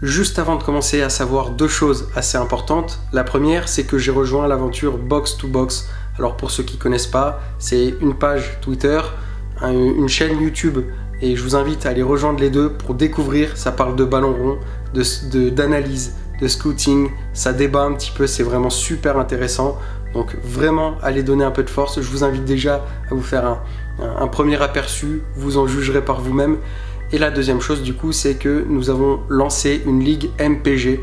Juste avant de commencer, à savoir deux choses assez importantes. La première, c'est que j'ai rejoint l'aventure Box to Box. Alors pour ceux qui ne connaissent pas, c'est une page Twitter, une chaîne YouTube, et je vous invite à aller rejoindre les deux pour découvrir. Ça parle de ballon rond, d'analyse, de scouting, ça débat un petit peu, c'est vraiment super intéressant. Donc vraiment, allez donner un peu de force. Je vous invite déjà à vous faire un premier aperçu, vous en jugerez par vous-même. Et la deuxième chose du coup, c'est que nous avons lancé une ligue MPG,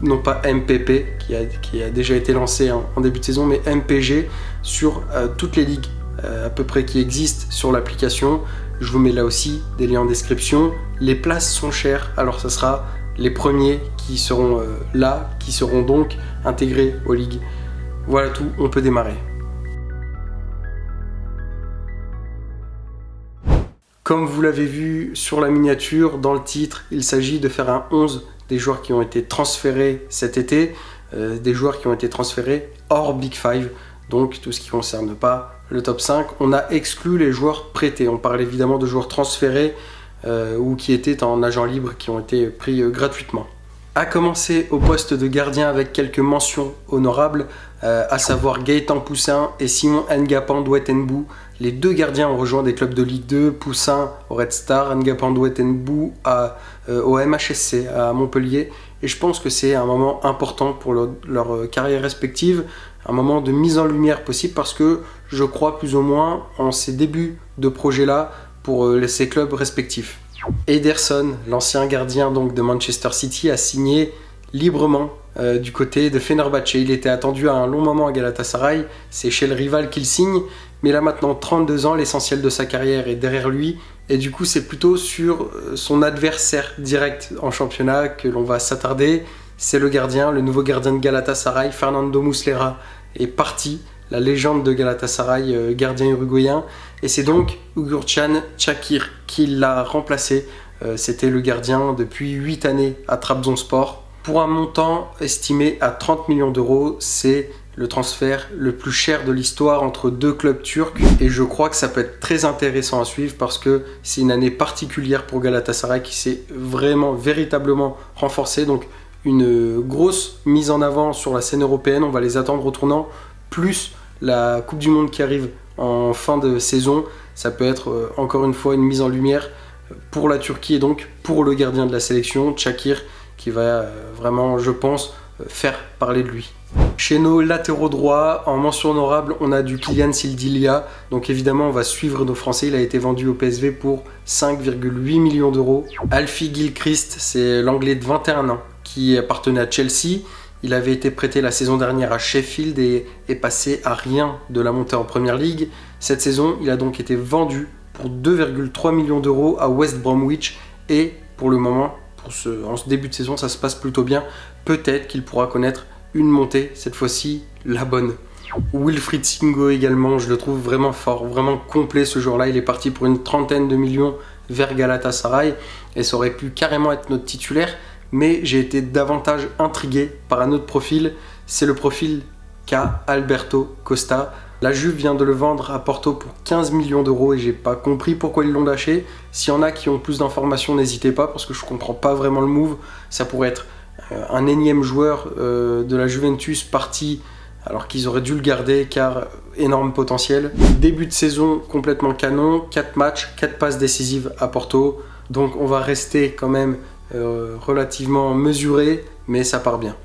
non pas MPP qui a déjà été lancée en début de saison, mais MPG sur toutes les ligues à peu près qui existent sur l'application. Je vous mets là aussi des liens en description. Les places sont chères, alors ça sera les premiers qui seront là, qui seront donc intégrés aux ligues. Voilà tout, on peut démarrer. Comme vous l'avez vu sur la miniature, dans le titre, il s'agit de faire un 11 des joueurs qui ont été transférés cet été, des joueurs qui ont été transférés hors Big Five, donc tout ce qui ne concerne pas le top 5. On a exclu les joueurs prêtés, on parle évidemment de joueurs transférés ou qui étaient en agent libre, qui ont été pris gratuitement. À commencer au poste de gardien avec quelques mentions honorables, à savoir Gaëtan Poussin et Simon Ngapandouet-Nbou. Les deux gardiens ont rejoint des clubs de Ligue 2, Poussin au Red Star, Ngapandouet-Nbou au MHSC à Montpellier. Et je pense que c'est un moment important pour leur carrière respective, un moment de mise en lumière possible parce que je crois plus ou moins en ces débuts de projet-là pour ces clubs respectifs. Ederson, l'ancien gardien donc de Manchester City, a signé librement du côté de Fenerbahçe. Il était attendu à un long moment à Galatasaray, c'est chez le rival qu'il signe, mais il a maintenant 32 ans, l'essentiel de sa carrière est derrière lui, et du coup c'est plutôt sur son adversaire direct en championnat que l'on va s'attarder. C'est le nouveau gardien de Galatasaray, Fernando Muslera, est parti, la légende de Galatasaray, gardien uruguayen, et c'est donc Uğurcan Çakır qui l'a remplacé. C'était le gardien depuis 8 années à Trabzonspor. Pour un montant estimé à 30 millions d'euros, c'est le transfert le plus cher de l'histoire entre deux clubs turcs, et je crois que ça peut être très intéressant à suivre parce que c'est une année particulière pour Galatasaray qui s'est véritablement renforcée. Donc une grosse mise en avant sur la scène européenne, on va les attendre au tournant, plus la Coupe du Monde qui arrive en fin de saison. Ça peut être encore une fois une mise en lumière pour la Turquie et donc pour le gardien de la sélection, Çakır, qui va vraiment, je pense, faire parler de lui. Chez nos latéraux droits, en mention honorable, on a du Kylian Sildilia. Donc évidemment, on va suivre nos Français. Il a été vendu au PSV pour 5,8 millions d'euros. Alfie Gilchrist, c'est l'Anglais de 21 ans qui appartenait à Chelsea. Il avait été prêté la saison dernière à Sheffield et est passé à rien de la montée en Première Ligue. Cette saison, il a donc été vendu pour 2,3 millions d'euros à West Bromwich. Et pour le moment, en ce début de saison, ça se passe plutôt bien. Peut-être qu'il pourra connaître une montée, cette fois-ci la bonne. Wilfried Singo également, je le trouve vraiment fort, vraiment complet ce jour-là. Il est parti pour une 30aine de millions vers Galatasaray et ça aurait pu carrément être notre titulaire. Mais j'ai été davantage intrigué par un autre profil, c'est le profil qu'a Alberto Costa. La Juve vient de le vendre à Porto pour 15 millions d'euros et j'ai pas compris pourquoi ils l'ont lâché. S'il y en a qui ont plus d'informations, n'hésitez pas parce que je comprends pas vraiment le move. Ça pourrait être un énième joueur de la Juventus parti alors qu'ils auraient dû le garder car énorme potentiel. Début de saison complètement canon, 4 matchs, 4 passes décisives à Porto. Donc on va rester quand même relativement mesuré, mais ça part bien.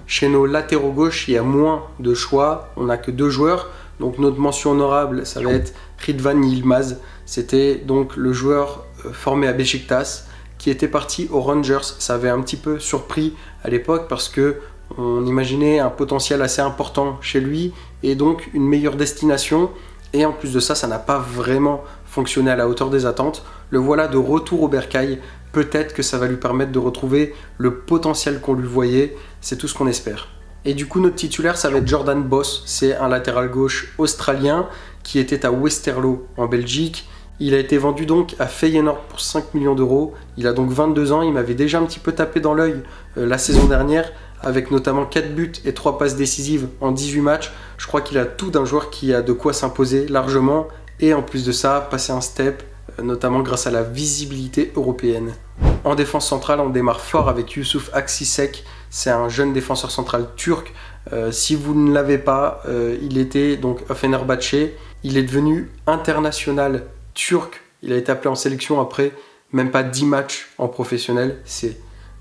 Chez nos latéraux gauche, il y a moins de choix, on n'a que 2 joueurs, donc notre mention honorable, ça va être Ridvan Yilmaz. C'était donc le joueur formé à Beşiktaş qui était parti aux Rangers. Ça avait un petit peu surpris à l'époque parce que on imaginait un potentiel assez important chez lui et donc une meilleure destination, et en plus de ça, ça n'a pas vraiment fonctionné à la hauteur des attentes. Le voilà de retour au bercail. Peut-être que ça va lui permettre de retrouver le potentiel qu'on lui voyait, c'est tout ce qu'on espère. Et du coup, notre titulaire, ça va être Jordan Boss, c'est un latéral gauche australien qui était à Westerlo en Belgique. Il a été vendu donc à Feyenoord pour 5 millions d'euros. Il a donc 22 ans, il m'avait déjà un petit peu tapé dans l'œil la saison dernière, avec notamment 4 buts et 3 passes décisives en 18 matchs. Je crois qu'il a tout d'un joueur qui a de quoi s'imposer largement, et en plus de ça, passer un step notamment grâce à la visibilité européenne. En défense centrale, on démarre fort avec Yusuf Aksisek, c'est un jeune défenseur central turc. Si vous ne l'avez pas, il était donc à Fenerbahçe, il est devenu international turc, il a été appelé en sélection après même pas 10 matchs en professionnel, c'est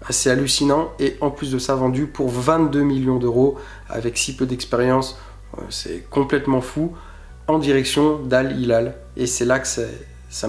assez hallucinant, et en plus de ça vendu pour 22 millions d'euros avec si peu d'expérience, c'est complètement fou, en direction d'Al Hilal, et c'est là que ça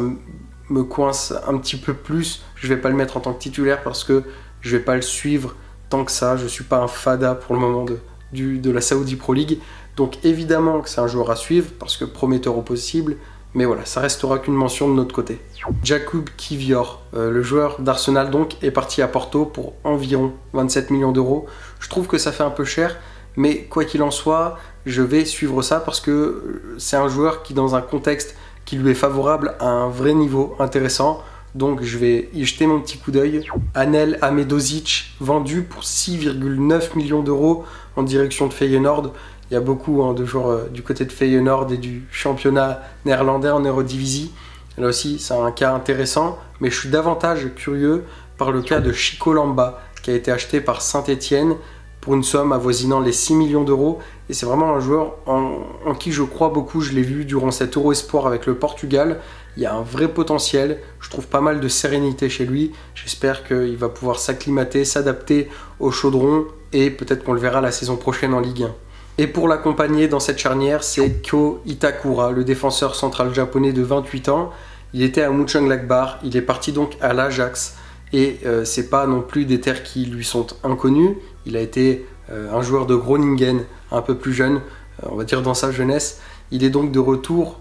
me coince un petit peu plus. Je vais pas le mettre en tant que titulaire parce que je vais pas le suivre tant que ça, je suis pas un fada pour le moment de la Saudi Pro League, donc évidemment que c'est un joueur à suivre parce que prometteur au possible, mais voilà, ça restera qu'une mention de notre côté. Jakub Kivior, le joueur d'Arsenal donc, est parti à Porto pour environ 27 millions d'euros. Je trouve que ça fait un peu cher, mais quoi qu'il en soit, je vais suivre ça parce que c'est un joueur qui, dans un contexte qui lui est favorable, a un vrai niveau intéressant. Donc je vais y jeter mon petit coup d'œil. Anel Ahmedosic, vendu pour 6,9 millions d'euros en direction de Feyenoord. Il y a beaucoup de joueurs du côté de Feyenoord et du championnat néerlandais en Eredivisie. Là aussi, c'est un cas intéressant, mais je suis davantage curieux par le cas de Chico Lamba, qui a été acheté par Saint-Etienne pour une somme avoisinant les 6 millions d'euros. Et c'est vraiment un joueur en qui je crois beaucoup. Je l'ai vu durant cet Euro Espoir avec le Portugal. Il y a un vrai potentiel. Je trouve pas mal de sérénité chez lui. J'espère qu'il va pouvoir s'acclimater, s'adapter au chaudron, et peut-être qu'on le verra la saison prochaine en Ligue 1. Et pour l'accompagner dans cette charnière, c'est Kyo Itakura, le défenseur central japonais de 28 ans. Il était à Mönchengladbach, il est parti donc à l'Ajax, et c'est pas non plus des terres qui lui sont inconnues. Il a été un joueur de Groningen, un peu plus jeune, on va dire dans sa jeunesse. Il est donc de retour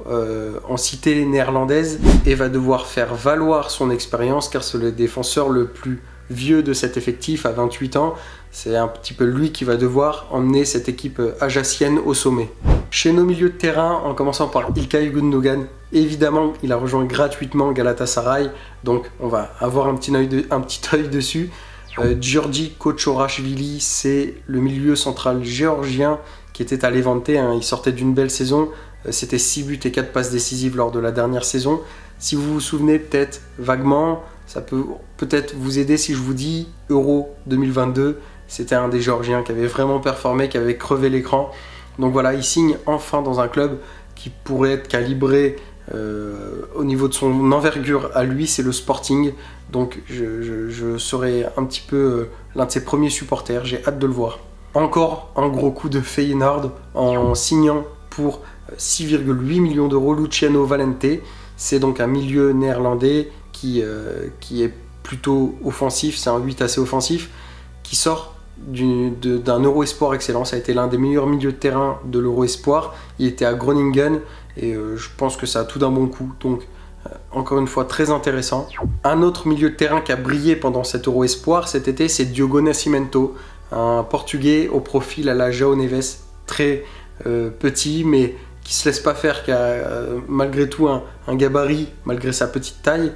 en cité néerlandaise et va devoir faire valoir son expérience, car c'est le défenseur le plus vieux de cet effectif à 28 ans. C'est un petit peu lui qui va devoir emmener cette équipe ajacienne au sommet. Chez nos milieux de terrain, en commençant par İlkay Gündoğan, évidemment il a rejoint gratuitement Galatasaray, donc on va avoir un petit œil dessus. Giorgi Kochorashvili, c'est le milieu central géorgien qui était à Levante, il sortait d'une belle saison, c'était 6 buts et 4 passes décisives lors de la dernière saison. Si vous vous souvenez peut-être vaguement, ça peut peut-être vous aider si je vous dis Euro 2022, c'était un des Géorgiens qui avait vraiment performé, qui avait crevé l'écran. Donc voilà, il signe enfin dans un club qui pourrait être calibré au niveau de son envergure à lui, c'est le Sporting. Donc je serai un petit peu l'un de ses premiers supporters, j'ai hâte de le voir. Encore un gros coup de Feyenoord en signant pour 6,8 millions d'euros Luciano Valente. C'est donc un milieu néerlandais qui est plutôt offensif, c'est un 8 assez offensif, qui sort d'un Euro Espoir excellent. Ça a été l'un des meilleurs milieux de terrain de l'Euro Espoir. Il était à Groningen et je pense que ça a tout d'un bon coup. Donc encore une fois très intéressant. Un autre milieu de terrain qui a brillé pendant cet Euro Espoir cet été, c'est Diogo Nascimento, un Portugais au profil à la João Neves, très petit mais qui se laisse pas faire, qui a malgré tout un gabarit malgré sa petite taille,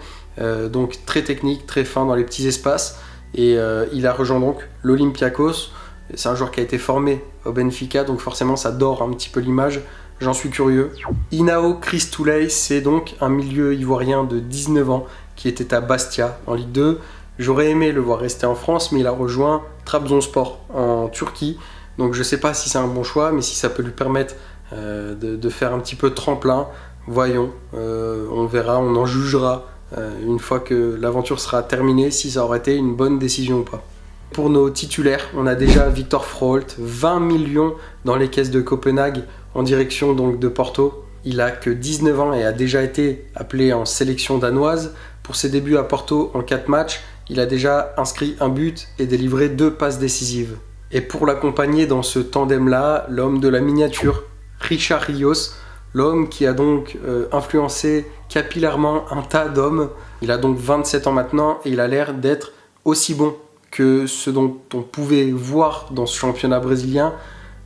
donc très technique, très fin dans les petits espaces, et il a rejoint donc l'Olympiakos. C'est un joueur qui a été formé au Benfica, donc forcément ça dore un petit peu l'image, j'en suis curieux. Inao Christouley, c'est donc un milieu ivoirien de 19 ans qui était à Bastia en Ligue 2. J'aurais aimé le voir rester en France, mais il a rejoint Trabzonspor en Turquie, donc je sais pas si c'est un bon choix, mais si ça peut lui permettre de faire un petit peu tremplin, voyons, on verra, on en jugera une fois que l'aventure sera terminée, si ça aurait été une bonne décision ou pas. Pour nos titulaires, on a déjà Victor Froholt, 20 millions dans les caisses de Copenhague en direction donc de Porto. Il a que 19 ans et a déjà été appelé en sélection danoise. Pour ses débuts à Porto en 4 matchs, il a déjà inscrit un but et délivré 2 passes décisives. Et pour l'accompagner dans ce tandem-là, l'homme de la miniature, Richard Rios, l'homme qui a donc influencé capillairement un tas d'hommes. Il a donc 27 ans maintenant et il a l'air d'être aussi bon que ce dont on pouvait voir dans ce championnat brésilien.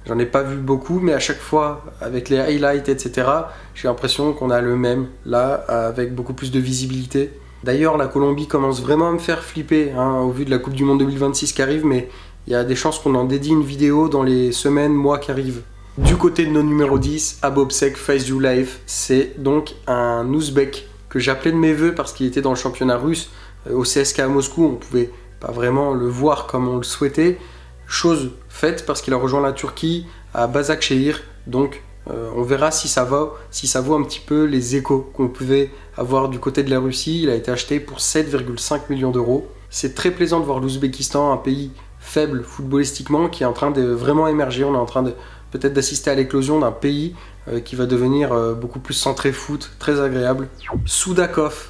J'en ai pas vu beaucoup, mais à chaque fois, avec les highlights, etc., j'ai l'impression qu'on a le même, là, avec beaucoup plus de visibilité. D'ailleurs, la Colombie commence vraiment à me faire flipper, au vu de la Coupe du Monde 2026 qui arrive, mais il y a des chances qu'on en dédie une vidéo dans les semaines, mois qui arrivent. Du côté de nos numéros 10, Abobsek Faizullaev, c'est donc un Ouzbek que que j'appelais de mes voeux parce qu'il était dans le championnat russe au CSKA à Moscou. On pouvait pas vraiment le voir comme on le souhaitait. Chose faite parce qu'il a rejoint la Turquie à Başakşehir. Donc on verra si ça vaut un petit peu les échos qu'on pouvait avoir du côté de la Russie. Il a été acheté pour 7,5 millions d'euros. C'est très plaisant de voir l'Ouzbékistan, un pays faible footballistiquement, qui est en train de vraiment émerger. On est en train de peut-être d'assister à l'éclosion d'un pays qui va devenir beaucoup plus centré foot, très agréable. Soudakov,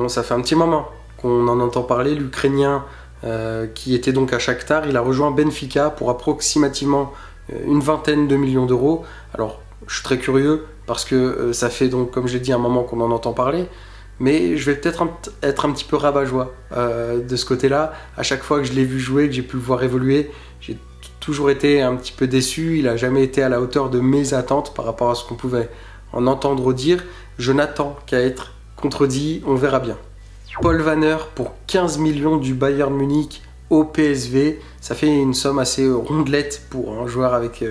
ça fait un petit moment qu'on en entend parler, l'Ukrainien qui était donc à Shakhtar. Il a rejoint Benfica pour approximativement une vingtaine de millions d'euros. Alors, je suis très curieux parce que ça fait donc, comme je l'ai dit, un moment qu'on en entend parler. Mais je vais peut-être être un petit peu rabat-joie de ce côté-là. À chaque fois que je l'ai vu jouer, que j'ai pu le voir évoluer, j'ai toujours été un petit peu déçu. Il n'a jamais été à la hauteur de mes attentes par rapport à ce qu'on pouvait en entendre dire. Je n'attends qu'à être contredit, on verra bien. Paul Vanner pour 15 millions du Bayern Munich au PSV. Ça fait une somme assez rondelette pour un joueur avec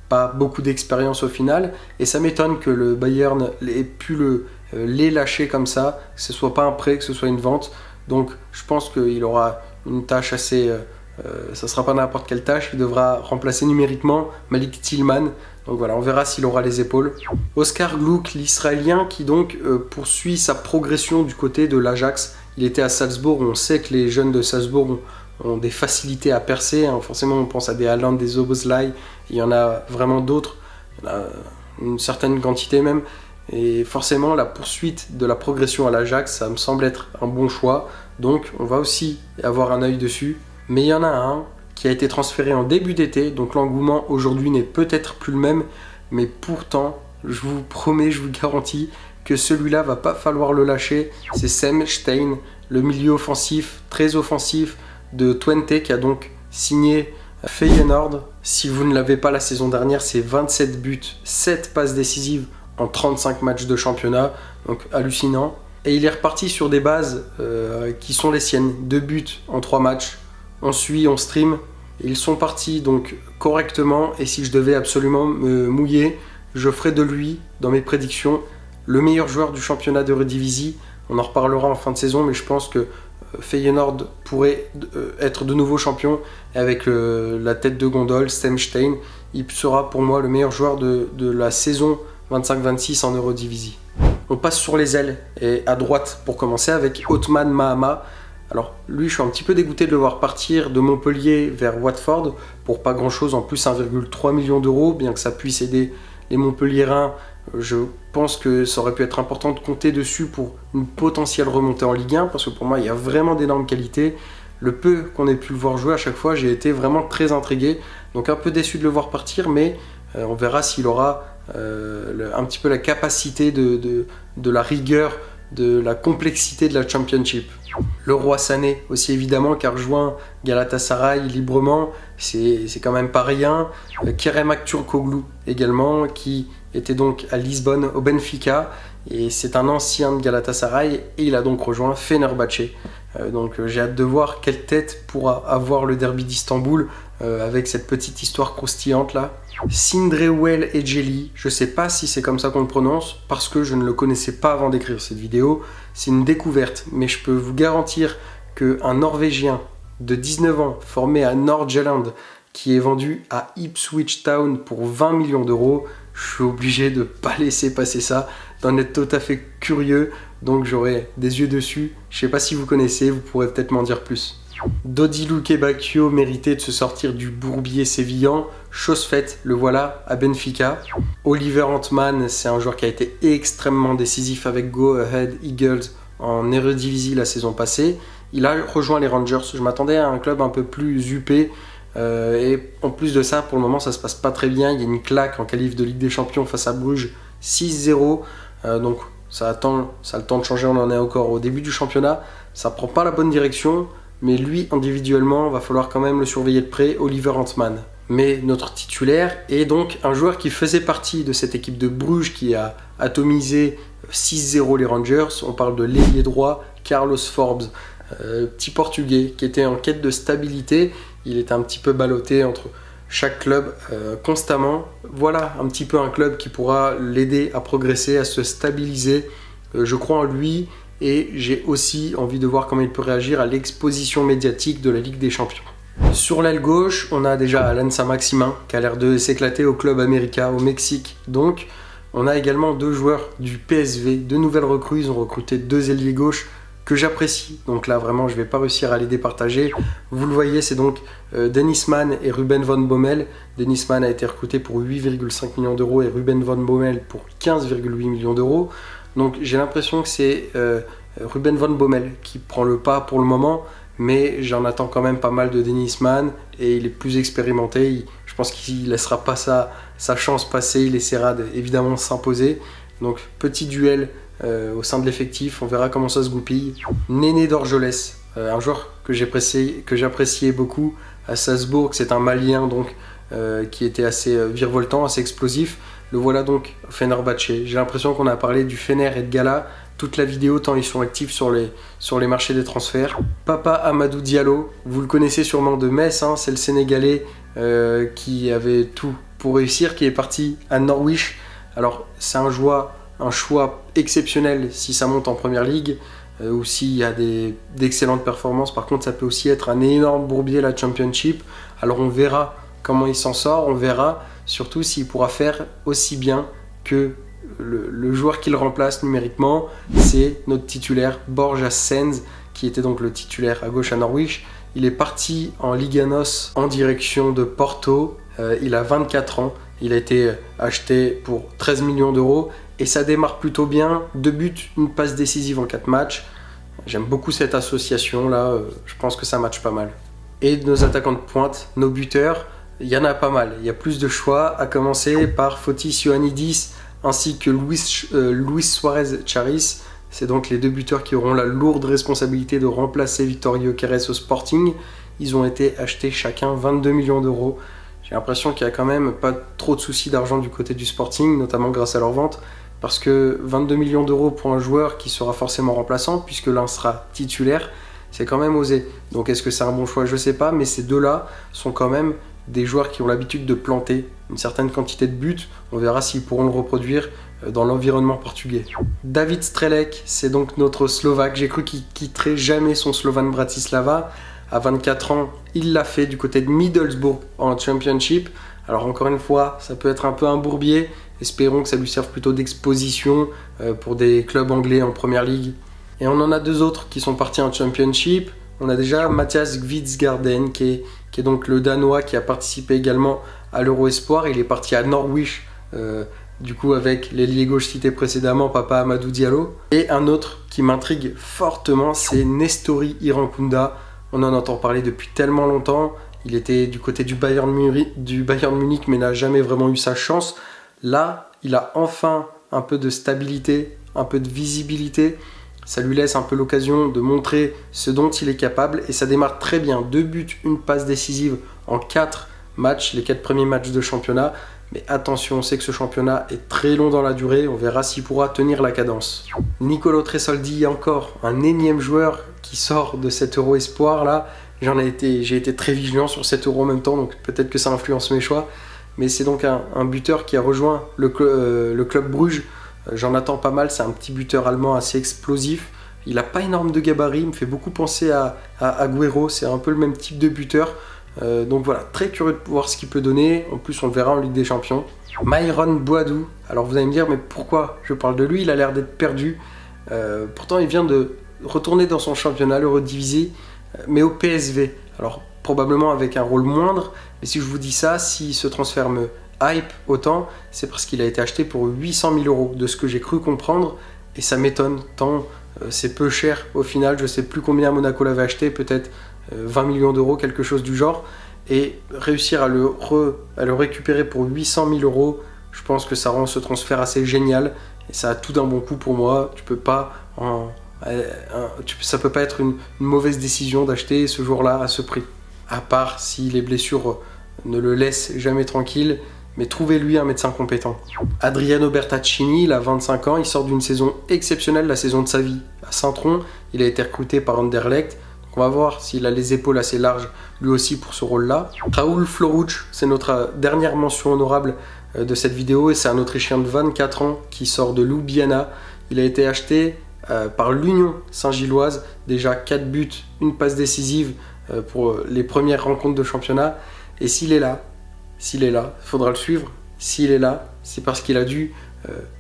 pas beaucoup d'expérience au final. Et ça m'étonne que le Bayern ait pu les lâcher comme ça, que ce soit pas un prêt, que ce soit une vente. Donc je pense qu'il aura une tâche assez... ça sera pas n'importe quelle tâche, il devra remplacer numériquement Malik Tillman. Donc voilà, on verra s'il aura les épaules. Oscar Gluck, l'Israélien, qui donc poursuit sa progression du côté de l'Ajax. Il était à Salzbourg, on sait que les jeunes de Salzbourg ont des facilités à percer. Hein. Forcément, on pense à des Haaland, des Szoboszlai, il y en a vraiment d'autres, il y en a une certaine quantité même. Et forcément, la poursuite de la progression à l'Ajax, ça me semble être un bon choix. Donc, on va aussi avoir un œil dessus. Mais il y en a un qui a été transféré en début d'été. Donc, l'engouement aujourd'hui n'est peut-être plus le même. Mais pourtant, je vous promets, je vous garantis que celui-là va pas falloir le lâcher. C'est Sam Stein, le milieu offensif, très offensif de Twente, qui a donc signé Feyenoord. Si vous ne l'avez pas la saison dernière, c'est 27 buts, 7 passes décisives en 35 matchs de championnat, donc hallucinant. Et il est reparti sur des bases qui sont les siennes, 2 buts en 3 matchs, on suit, on stream. Ils sont partis donc correctement, et si je devais absolument me mouiller, je ferais de lui, dans mes prédictions, le meilleur joueur du championnat d'Eredivisie. On en reparlera en fin de saison, mais je pense que Feyenoord pourrait être de nouveau champion. Et avec la tête de gondole, Sam Stein, il sera pour moi le meilleur joueur de la saison 25-26 en Eredivisie. On passe sur les ailes, et à droite pour commencer avec Othman Mahama. Alors lui, je suis un petit peu dégoûté de le voir partir de Montpellier vers Watford pour pas grand chose, en plus 1,3 million d'euros, bien que ça puisse aider les Montpelliérains. Je pense que ça aurait pu être important de compter dessus pour une potentielle remontée en Ligue 1, parce que pour moi il y a vraiment d'énormes qualités. Le peu qu'on ait pu le voir jouer à chaque fois, j'ai été vraiment très intrigué, donc un peu déçu de le voir partir, mais on verra s'il aura un petit peu la capacité de la rigueur, de la complexité de la Championship. Le Roi Sané aussi évidemment, qui a rejoint Galatasaray librement, c'est quand même pas rien. Kerem Aktürkoğlu également, qui était donc à Lisbonne au Benfica, et c'est un ancien de Galatasaray, et il a donc rejoint Fenerbahçe. Donc j'ai hâte de voir quelle tête pourra avoir le derby d'Istanbul avec cette petite histoire croustillante là. Sindrewel Ejeli, je sais pas si c'est comme ça qu'on le prononce, parce que je ne le connaissais pas avant d'écrire cette vidéo. C'est une découverte, mais je peux vous garantir qu'un Norvégien de 19 ans formé à Nord-Jylland, qui est vendu à Ipswich Town pour 20 millions d'euros, je suis obligé de ne pas laisser passer ça, d'en être tout à fait curieux, donc j'aurai des yeux dessus. Je sais pas si vous connaissez, vous pourrez peut-être m'en dire plus. Dodilu Kebakio méritait de se sortir du bourbier sévillan, chose faite, le voilà à Benfica. Oliver Antman, c'est un joueur qui a été extrêmement décisif avec Go Ahead Eagles en Eredivisie la saison passée. Il a rejoint les Rangers, je m'attendais à un club un peu plus huppé, et en plus de ça, pour le moment ça se passe pas très bien. Il y a une claque en qualif de Ligue des Champions face à Bruges, 6-0, donc ça a le temps de changer, on en est encore au début du championnat. Ça prend pas la bonne direction, mais lui individuellement, va falloir quand même le surveiller de près, Oliver Antman. Mais notre titulaire est donc un joueur qui faisait partie de cette équipe de Bruges qui a atomisé 6-0 les Rangers. On parle de l'ailier droit Carlos Forbes, petit portugais qui était en quête de stabilité. Il était un petit peu ballotté entre chaque club constamment. Voilà un petit peu un club qui pourra l'aider à progresser, à se stabiliser Je crois en lui et j'ai aussi envie de voir comment il peut réagir à l'exposition médiatique de la Ligue des Champions. Sur l'aile gauche, on a déjà Alan Saint-Maximin qui a l'air de s'éclater au Club América au Mexique. Donc, on a également 2 joueurs du PSV, 2 nouvelles recrues. Ils ont recruté 2 ailiers gauche que j'apprécie. Donc là, vraiment, je ne vais pas réussir à les départager. Vous le voyez, c'est donc Dennis Mann et Ruben von Bommel. Dennis Mann a été recruté pour 8,5 millions d'euros et Ruben von Bommel pour 15,8 millions d'euros. Donc j'ai l'impression que c'est Ruben von Bommel qui prend le pas pour le moment. Mais j'en attends quand même pas mal de Dennis Mann et il est plus expérimenté. Je pense qu'il ne laissera pas sa chance passer, il essaiera évidemment de s'imposer. Donc petit duel au sein de l'effectif, on verra comment ça se goupille. Néné Dorgelès, un joueur que j'appréciais beaucoup à Salzbourg, c'est un Malien donc qui était assez virevoltant, assez explosif. Le voilà donc au Fenerbahçe. J'ai l'impression qu'on a parlé du Fener et de Gala toute la vidéo tant ils sont actifs sur les marchés des transferts. Papa Amadou Diallo, vous le connaissez sûrement de Metz, hein, c'est le Sénégalais qui avait tout pour réussir, qui est parti à Norwich. Alors c'est un choix exceptionnel si ça monte en première ligue ou s'il y a d'excellentes performances. Par contre ça peut aussi être un énorme bourbier la Championship. Alors on verra comment il s'en sort, on verra surtout s'il pourra faire aussi bien que le joueur qui le remplace numériquement. C'est notre titulaire Borja Sens qui était donc le titulaire à gauche à Norwich. Il est parti en Liga NOS en direction de Porto. Il a 24 ans, il a été acheté pour 13 millions d'euros et ça démarre plutôt bien. 2 buts, une passe décisive en 4 matchs. J'aime beaucoup cette association là, je pense que ça matche pas mal. Et nos attaquants de pointe, nos buteurs, il y en a pas mal. Il y a plus de choix, à commencer par Fotis Ioannidis ainsi que Luis Suarez Charis. C'est donc les 2 buteurs qui auront la lourde responsabilité de remplacer Victorio Queiroz au Sporting. Ils ont été achetés chacun 22 millions d'euros. J'ai l'impression qu'il n'y a quand même pas trop de soucis d'argent du côté du Sporting, notamment grâce à leur vente, parce que 22 millions d'euros pour un joueur qui sera forcément remplaçant, puisque l'un sera titulaire, c'est quand même osé. Donc est-ce que c'est un bon choix? Je ne sais pas, mais ces deux-là sont quand même des joueurs qui ont l'habitude de planter une certaine quantité de buts. On verra s'ils pourront le reproduire dans l'environnement portugais. David Strelec, c'est donc notre Slovaque. J'ai cru qu'il quitterait jamais son Slovan Bratislava. À 24 ans, il l'a fait du côté de Middlesbrough en Championship. Alors encore une fois, ça peut être un peu un bourbier. Espérons que ça lui serve plutôt d'exposition pour des clubs anglais en Première Ligue. Et on en a 2 autres qui sont partis en Championship. On a déjà Mathias Gvidsgarden qui est donc le Danois qui a participé également à l'Euro Espoir. Il est parti à Norwich, du coup avec l'ailier gauche cité précédemment, Papa Amadou Diallo. Et un autre qui m'intrigue fortement, c'est Nestori Irankunda. On en entend parler depuis tellement longtemps. Il était du côté du Bayern Munich mais n'a jamais vraiment eu sa chance. Là, il a enfin un peu de stabilité, un peu de visibilité. Ça lui laisse un peu l'occasion de montrer ce dont il est capable et ça démarre très bien. 2 buts, une passe décisive en 4 matchs, les 4 premiers matchs de championnat. Mais attention, on sait que ce championnat est très long dans la durée, on verra s'il pourra tenir la cadence. Nicolo Tresoldi, encore un énième joueur qui sort de cet Euro Espoir là. J'ai été très vigilant sur cet Euro en même temps, donc peut-être que ça influence mes choix. Mais c'est donc un buteur qui a rejoint le club Bruges. J'en attends pas mal, c'est un petit buteur allemand assez explosif. Il n'a pas énorme de gabarit, il me fait beaucoup penser à Agüero, c'est un peu le même type de buteur. Donc voilà, très curieux de voir ce qu'il peut donner. En plus, on le verra en Ligue des Champions. Myron Boadou, alors vous allez me dire, mais pourquoi je parle de lui? Il a l'air d'être perdu. Pourtant, il vient de retourner dans son championnat, l'Eredivisie, mais au PSV. Alors, probablement avec un rôle moindre, mais si je vous dis ça, si ce transfert me hype autant, c'est parce qu'il a été acheté pour 800 000 euros, de ce que j'ai cru comprendre, et ça m'étonne, tant c'est peu cher au final. Je sais plus combien Monaco l'avait acheté, peut-être 20 millions d'euros, quelque chose du genre, et réussir à le récupérer pour 800 000 euros, je pense que ça rend ce transfert assez génial, et ça a tout d'un bon coup pour moi. Ça peut pas être une mauvaise décision d'acheter ce joueur-là à ce prix, à part si les blessures ne le laissent jamais tranquille. Mais trouvez-lui un médecin compétent. Adriano Bertaccini, il a 25 ans, il sort d'une saison exceptionnelle, la saison de sa vie. À Saint-Tron, il a été recruté par Anderlecht. Donc on va voir s'il a les épaules assez larges, lui aussi, pour ce rôle-là. Raoul Floruch, c'est notre dernière mention honorable de cette vidéo, et c'est un Autrichien de 24 ans qui sort de Ljubljana. Il a été acheté par l'Union Saint-Gilloise, déjà 4 buts, une passe décisive pour les premières rencontres de championnat. Et s'il est là, il faudra le suivre. S'il est là, c'est parce qu'il a dû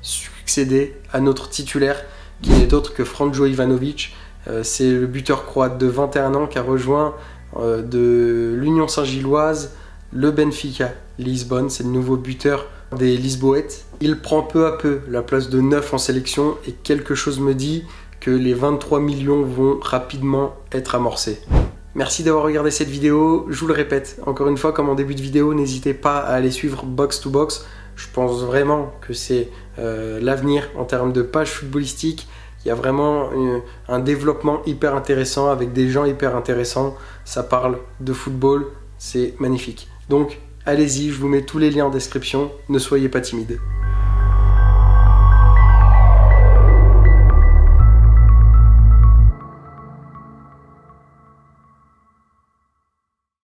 succéder à notre titulaire, qui n'est autre que Franjo Ivanovic. C'est le buteur croate de 21 ans qui a rejoint de l'Union Saint-Gilloise le Benfica Lisbonne. C'est le nouveau buteur des Lisboètes. Il prend peu à peu la place de 9 en sélection et quelque chose me dit que les 23 millions vont rapidement être amorcés. Merci d'avoir regardé cette vidéo. Je vous le répète, encore une fois, comme en début de vidéo, n'hésitez pas à aller suivre Box to Box. Je pense vraiment que c'est l'avenir en termes de pages footballistiques. Il y a vraiment un développement hyper intéressant avec des gens hyper intéressants. Ça parle de football, c'est magnifique. Donc, allez-y, je vous mets tous les liens en description. Ne soyez pas timides.